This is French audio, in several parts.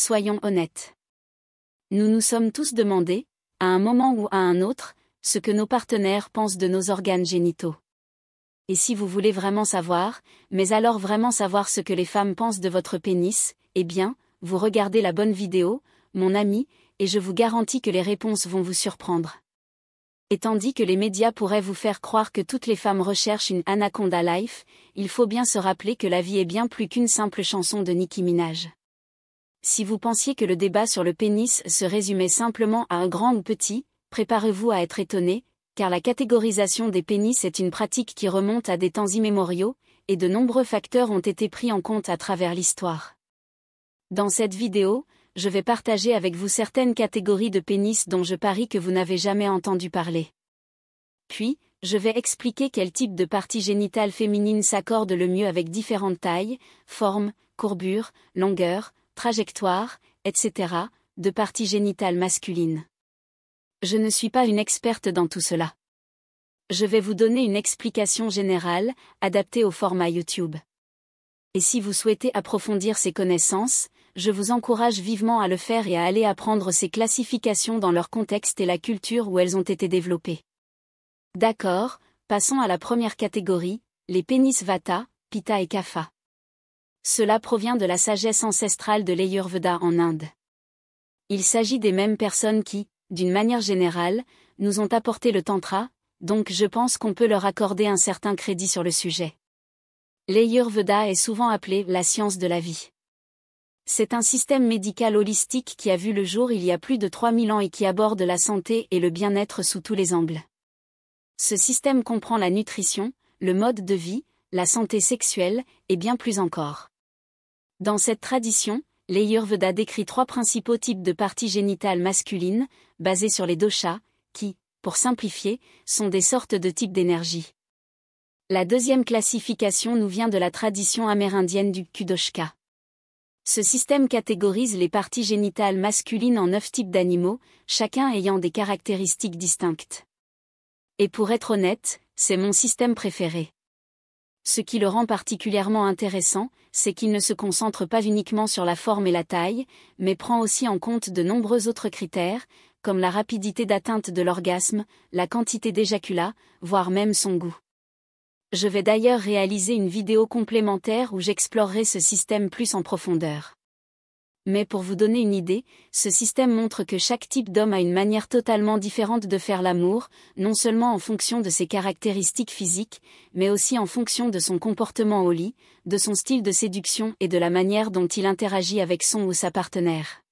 soyons honnêtes. Nous nous sommes tous demandé, à un moment ou à un autre, ce que nos partenaires pensent de nos organes génitaux. Et si vous voulez vraiment savoir, mais alors vraiment savoir ce que les femmes pensent de votre pénis, eh bien, vous regardez la bonne vidéo, mon ami, et je vous garantis que les réponses vont vous surprendre. Et tandis que les médias pourraient vous faire croire que toutes les femmes recherchent une Anaconda Life, il faut bien se rappeler que la vie est bien plus qu'une simple chanson de Nicki Minaj. Si vous pensiez que le débat sur le pénis se résumait simplement à un grand ou petit, préparez-vous à être étonné, car la catégorisation des pénis est une pratique qui remonte à des temps immémoriaux, et de nombreux facteurs ont été pris en compte à travers l'histoire. Dans cette vidéo, je vais partager avec vous certaines catégories de pénis dont je parie que vous n'avez jamais entendu parler. Puis, je vais expliquer quel type de partie génitale féminine s'accorde le mieux avec différentes tailles, formes, courbures, longueurs, trajectoires, etc., de parties génitales masculines. Je ne suis pas une experte dans tout cela. Je vais vous donner une explication générale, adaptée au format YouTube. Et si vous souhaitez approfondir ces connaissances, je vous encourage vivement à le faire et à aller apprendre ces classifications dans leur contexte et la culture où elles ont été développées. D'accord, passons à la première catégorie, les pénis Vata, Pitta et Kapha. Cela provient de la sagesse ancestrale de l'Ayurveda en Inde. Il s'agit des mêmes personnes qui, d'une manière générale, nous ont apporté le Tantra, donc je pense qu'on peut leur accorder un certain crédit sur le sujet. L'Ayurveda est souvent appelé la science de la vie. C'est un système médical holistique qui a vu le jour il y a plus de 3000 ans et qui aborde la santé et le bien-être sous tous les angles. Ce système comprend la nutrition, le mode de vie, la santé sexuelle, et bien plus encore. Dans cette tradition, l'Ayurveda décrit 3 principaux types de parties génitales masculines, basés sur les doshas, qui, pour simplifier, sont des sortes de types d'énergie. La deuxième classification nous vient de la tradition amérindienne du Kudoshka. Ce système catégorise les parties génitales masculines en 9 types d'animaux, chacun ayant des caractéristiques distinctes. Et pour être honnête, c'est mon système préféré. Ce qui le rend particulièrement intéressant, c'est qu'il ne se concentre pas uniquement sur la forme et la taille, mais prend aussi en compte de nombreux autres critères, comme la rapidité d'atteinte de l'orgasme, la quantité d'éjaculat, voire même son goût. Je vais d'ailleurs réaliser une vidéo complémentaire où j'explorerai ce système plus en profondeur. Mais pour vous donner une idée, ce système montre que chaque type d'homme a une manière totalement différente de faire l'amour, non seulement en fonction de ses caractéristiques physiques, mais aussi en fonction de son comportement au lit, de son style de séduction et de la manière dont il interagit avec son ou sa partenaire.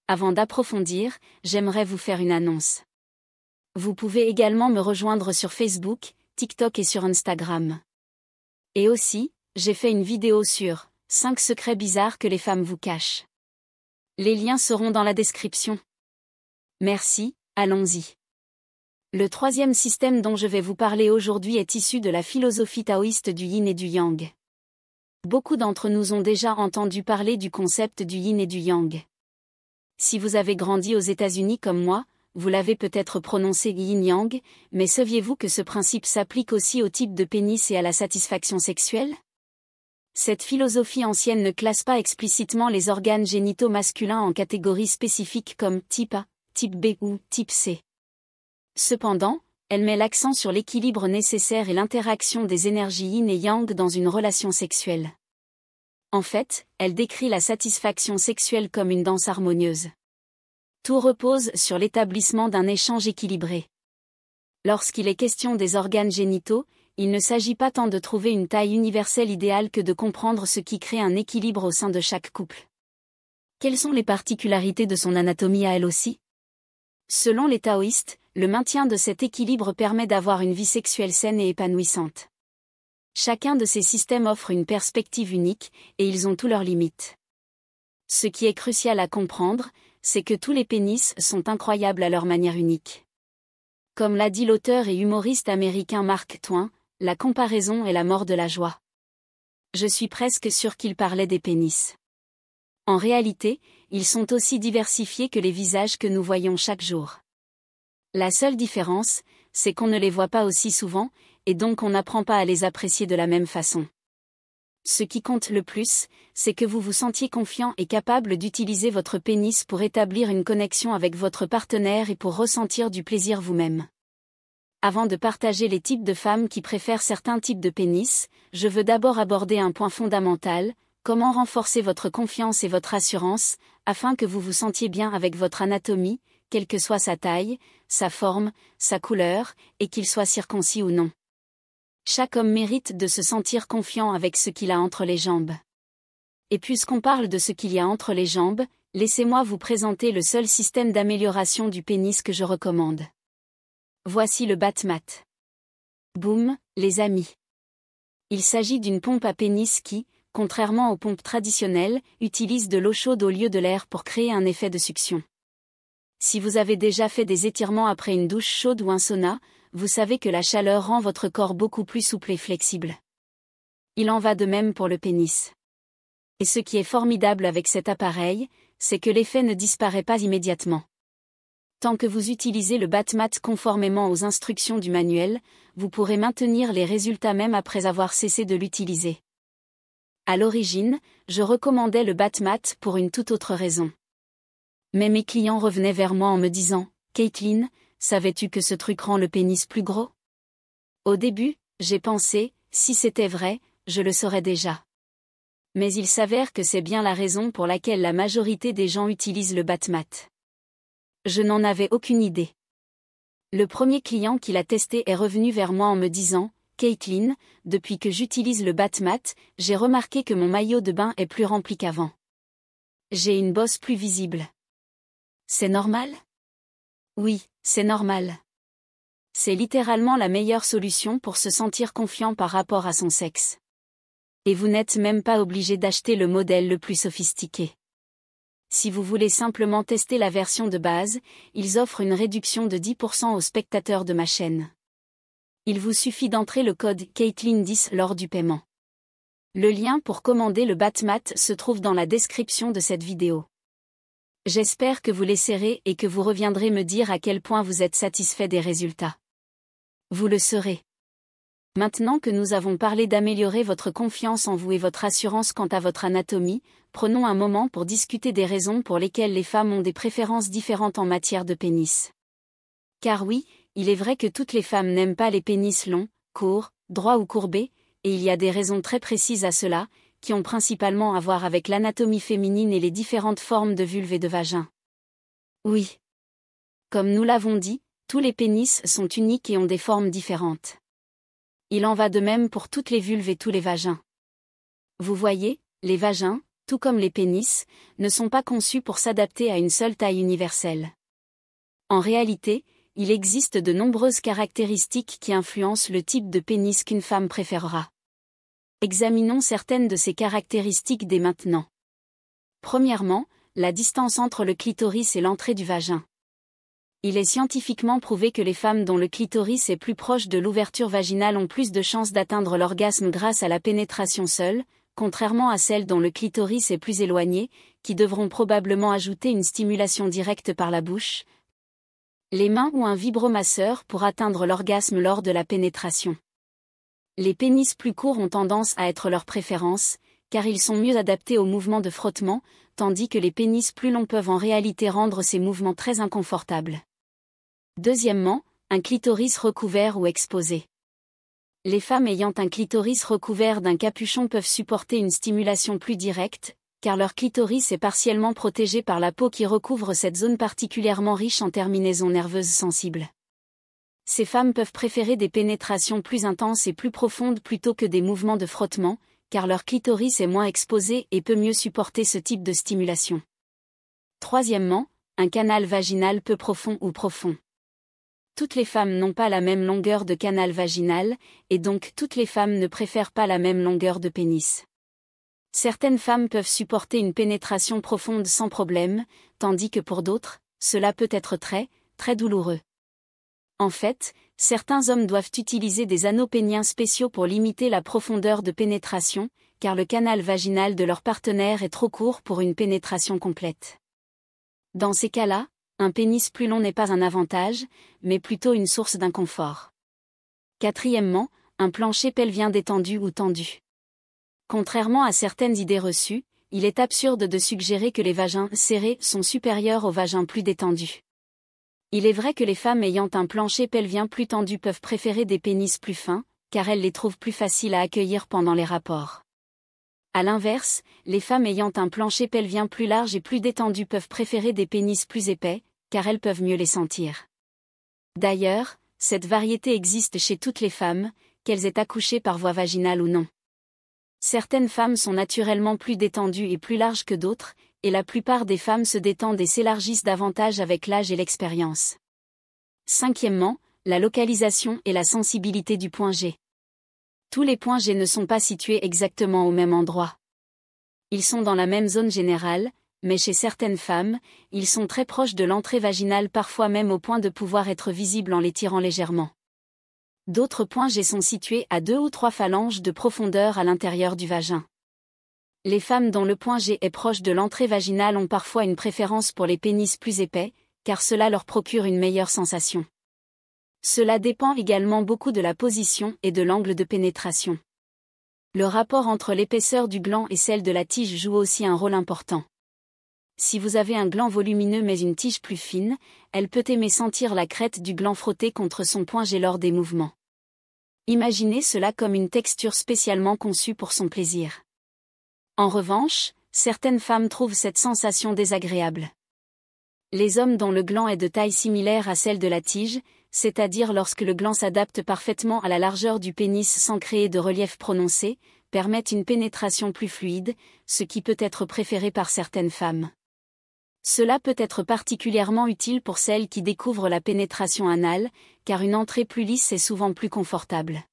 Avant d'approfondir, j'aimerais vous faire une annonce. Vous pouvez également me rejoindre sur Facebook, TikTok et sur Instagram. Et aussi, j'ai fait une vidéo sur 5 secrets bizarres que les femmes vous cachent. Les liens seront dans la description. Merci, allons-y. Le troisième système dont je vais vous parler aujourd'hui est issu de la philosophie taoïste du yin et du yang. Beaucoup d'entre nous ont déjà entendu parler du concept du yin et du yang. Si vous avez grandi aux États-Unis comme moi, vous l'avez peut-être prononcé yin-yang, mais saviez-vous que ce principe s'applique aussi au type de pénis et à la satisfaction sexuelle ? Cette philosophie ancienne ne classe pas explicitement les organes génitaux masculins en catégories spécifiques comme type A, type B ou type C. Cependant, elle met l'accent sur l'équilibre nécessaire et l'interaction des énergies yin et yang dans une relation sexuelle. En fait, elle décrit la satisfaction sexuelle comme une danse harmonieuse. Tout repose sur l'établissement d'un échange équilibré. Lorsqu'il est question des organes génitaux, il ne s'agit pas tant de trouver une taille universelle idéale que de comprendre ce qui crée un équilibre au sein de chaque couple. Quelles sont les particularités de son anatomie à elle aussi ? Selon les taoïstes, le maintien de cet équilibre permet d'avoir une vie sexuelle saine et épanouissante. Chacun de ces systèmes offre une perspective unique, et ils ont tous leurs limites. Ce qui est crucial à comprendre, c'est que tous les pénis sont incroyables à leur manière unique. Comme l'a dit l'auteur et humoriste américain Mark Twain, la comparaison est la mort de la joie. Je suis presque sûr qu'il parlait des pénis. En réalité, ils sont aussi diversifiés que les visages que nous voyons chaque jour. La seule différence, c'est qu'on ne les voit pas aussi souvent, et donc on n'apprend pas à les apprécier de la même façon. Ce qui compte le plus, c'est que vous vous sentiez confiant et capable d'utiliser votre pénis pour établir une connexion avec votre partenaire et pour ressentir du plaisir vous-même. Avant de partager les types de femmes qui préfèrent certains types de pénis, je veux d'abord aborder un point fondamental: comment renforcer votre confiance et votre assurance, afin que vous vous sentiez bien avec votre anatomie, quelle que soit sa taille, sa forme, sa couleur, et qu'il soit circoncis ou non. Chaque homme mérite de se sentir confiant avec ce qu'il a entre les jambes. Et puisqu'on parle de ce qu'il y a entre les jambes, laissez-moi vous présenter le seul système d'amélioration du pénis que je recommande. Voici le BatMat. Boum, les amis. Il s'agit d'une pompe à pénis qui, contrairement aux pompes traditionnelles, utilise de l'eau chaude au lieu de l'air pour créer un effet de succion. Si vous avez déjà fait des étirements après une douche chaude ou un sauna, vous savez que la chaleur rend votre corps beaucoup plus souple et flexible. Il en va de même pour le pénis. Et ce qui est formidable avec cet appareil, c'est que l'effet ne disparaît pas immédiatement. Tant que vous utilisez le BatMat conformément aux instructions du manuel, vous pourrez maintenir les résultats même après avoir cessé de l'utiliser. À l'origine, je recommandais le BatMat pour une toute autre raison. Mais mes clients revenaient vers moi en me disant: « Caitlin, savais-tu que ce truc rend le pénis plus gros ?» Au début, j'ai pensé: si c'était vrai, je le saurais déjà. Mais il s'avère que c'est bien la raison pour laquelle la majorité des gens utilisent le BatMat. Je n'en avais aucune idée. Le premier client qui l'a testé est revenu vers moi en me disant: « Caitlin, depuis que j'utilise le BatMat, j'ai remarqué que mon maillot de bain est plus rempli qu'avant. J'ai une bosse plus visible. C'est normal ? » Oui, c'est normal. C'est littéralement la meilleure solution pour se sentir confiant par rapport à son sexe. Et vous n'êtes même pas obligé d'acheter le modèle le plus sophistiqué. Si vous voulez simplement tester la version de base, ils offrent une réduction de 10% aux spectateurs de ma chaîne. Il vous suffit d'entrer le code Caitlin10 lors du paiement. Le lien pour commander le BatMat se trouve dans la description de cette vidéo. J'espère que vous l'essaierez et que vous reviendrez me dire à quel point vous êtes satisfait des résultats. Vous le serez. Maintenant que nous avons parlé d'améliorer votre confiance en vous et votre assurance quant à votre anatomie, prenons un moment pour discuter des raisons pour lesquelles les femmes ont des préférences différentes en matière de pénis. Car oui, il est vrai que toutes les femmes n'aiment pas les pénis longs, courts, droits ou courbés, et il y a des raisons très précises à cela, qui ont principalement à voir avec l'anatomie féminine et les différentes formes de vulve et de vagin. Oui. Comme nous l'avons dit, tous les pénis sont uniques et ont des formes différentes. Il en va de même pour toutes les vulves et tous les vagins. Vous voyez, les vagins, tout comme les pénis, ne sont pas conçus pour s'adapter à une seule taille universelle. En réalité, il existe de nombreuses caractéristiques qui influencent le type de pénis qu'une femme préférera. Examinons certaines de ces caractéristiques dès maintenant. Premièrement, la distance entre le clitoris et l'entrée du vagin. Il est scientifiquement prouvé que les femmes dont le clitoris est plus proche de l'ouverture vaginale ont plus de chances d'atteindre l'orgasme grâce à la pénétration seule, contrairement à celles dont le clitoris est plus éloigné, qui devront probablement ajouter une stimulation directe par la bouche, les mains ou un vibromasseur pour atteindre l'orgasme lors de la pénétration. Les pénis plus courts ont tendance à être leur préférence, car ils sont mieux adaptés aux mouvements de frottement, tandis que les pénis plus longs peuvent en réalité rendre ces mouvements très inconfortables. Deuxièmement, un clitoris recouvert ou exposé. Les femmes ayant un clitoris recouvert d'un capuchon peuvent supporter une stimulation plus directe, car leur clitoris est partiellement protégé par la peau qui recouvre cette zone particulièrement riche en terminaisons nerveuses sensibles. Ces femmes peuvent préférer des pénétrations plus intenses et plus profondes plutôt que des mouvements de frottement, car leur clitoris est moins exposé et peut mieux supporter ce type de stimulation. Troisièmement, un canal vaginal peu profond ou profond. Toutes les femmes n'ont pas la même longueur de canal vaginal, et donc toutes les femmes ne préfèrent pas la même longueur de pénis. Certaines femmes peuvent supporter une pénétration profonde sans problème, tandis que pour d'autres, cela peut être très, très douloureux. En fait, certains hommes doivent utiliser des anneaux péniens spéciaux pour limiter la profondeur de pénétration, car le canal vaginal de leur partenaire est trop court pour une pénétration complète. Dans ces cas-là, un pénis plus long n'est pas un avantage, mais plutôt une source d'inconfort. Quatrièmement, un plancher pelvien détendu ou tendu. Contrairement à certaines idées reçues, il est absurde de suggérer que les vagins serrés sont supérieurs aux vagins plus détendus. Il est vrai que les femmes ayant un plancher pelvien plus tendu peuvent préférer des pénis plus fins, car elles les trouvent plus faciles à accueillir pendant les rapports. À l'inverse, les femmes ayant un plancher pelvien plus large et plus détendu peuvent préférer des pénis plus épais, car elles peuvent mieux les sentir. D'ailleurs, cette variété existe chez toutes les femmes, qu'elles aient accouché par voie vaginale ou non. Certaines femmes sont naturellement plus détendues et plus larges que d'autres, et la plupart des femmes se détendent et s'élargissent davantage avec l'âge et l'expérience. Cinquièmement, la localisation et la sensibilité du point G. Tous les points G ne sont pas situés exactement au même endroit. Ils sont dans la même zone générale, mais chez certaines femmes, ils sont très proches de l'entrée vaginale, parfois même au point de pouvoir être visibles en les tirant légèrement. D'autres points G sont situés à 2 ou 3 phalanges de profondeur à l'intérieur du vagin. Les femmes dont le point G est proche de l'entrée vaginale ont parfois une préférence pour les pénis plus épais, car cela leur procure une meilleure sensation. Cela dépend également beaucoup de la position et de l'angle de pénétration. Le rapport entre l'épaisseur du gland et celle de la tige joue aussi un rôle important. Si vous avez un gland volumineux mais une tige plus fine, elle peut aimer sentir la crête du gland frotter contre son point G lors des mouvements. Imaginez cela comme une texture spécialement conçue pour son plaisir. En revanche, certaines femmes trouvent cette sensation désagréable. Les hommes dont le gland est de taille similaire à celle de la tige, c'est-à-dire lorsque le gland s'adapte parfaitement à la largeur du pénis sans créer de relief prononcé, permettent une pénétration plus fluide, ce qui peut être préféré par certaines femmes. Cela peut être particulièrement utile pour celles qui découvrent la pénétration anale, car une entrée plus lisse est souvent plus confortable.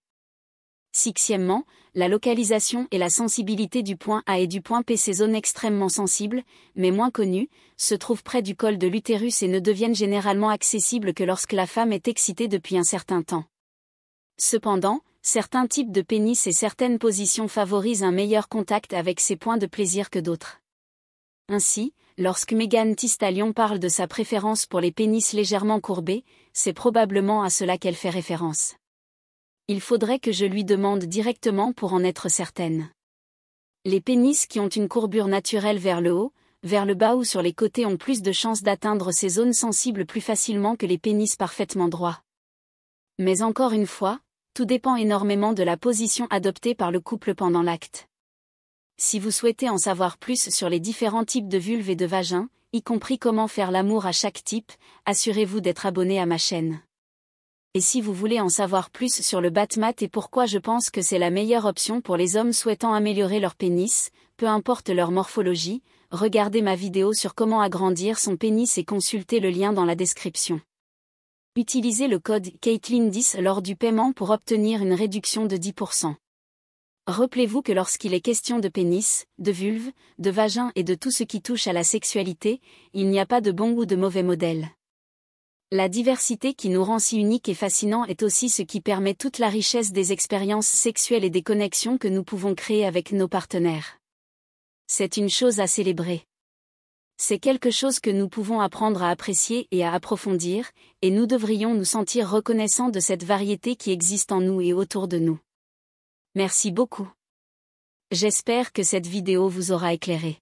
Sixièmement, la localisation et la sensibilité du point A et du point P. Ces zones extrêmement sensibles, mais moins connues, se trouvent près du col de l'utérus et ne deviennent généralement accessibles que lorsque la femme est excitée depuis un certain temps. Cependant, certains types de pénis et certaines positions favorisent un meilleur contact avec ces points de plaisir que d'autres. Ainsi, lorsque Megan Thee Stallion parle de sa préférence pour les pénis légèrement courbés, c'est probablement à cela qu'elle fait référence. Il faudrait que je lui demande directement pour en être certaine. Les pénis qui ont une courbure naturelle vers le haut, vers le bas ou sur les côtés ont plus de chances d'atteindre ces zones sensibles plus facilement que les pénis parfaitement droits. Mais encore une fois, tout dépend énormément de la position adoptée par le couple pendant l'acte. Si vous souhaitez en savoir plus sur les différents types de vulves et de vagins, y compris comment faire l'amour à chaque type, assurez-vous d'être abonné à ma chaîne. Et si vous voulez en savoir plus sur le BATMAT et pourquoi je pense que c'est la meilleure option pour les hommes souhaitant améliorer leur pénis, peu importe leur morphologie, regardez ma vidéo sur comment agrandir son pénis et consultez le lien dans la description. Utilisez le code Caitlin10 lors du paiement pour obtenir une réduction de 10%. Rappelez-vous que lorsqu'il est question de pénis, de vulve, de vagin et de tout ce qui touche à la sexualité, il n'y a pas de bon ou de mauvais modèle. La diversité qui nous rend si uniques et fascinants est aussi ce qui permet toute la richesse des expériences sexuelles et des connexions que nous pouvons créer avec nos partenaires. C'est une chose à célébrer. C'est quelque chose que nous pouvons apprendre à apprécier et à approfondir, et nous devrions nous sentir reconnaissants de cette variété qui existe en nous et autour de nous. Merci beaucoup. J'espère que cette vidéo vous aura éclairé.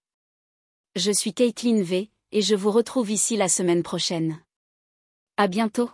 Je suis Caitlin V, et je vous retrouve ici la semaine prochaine. À bientôt.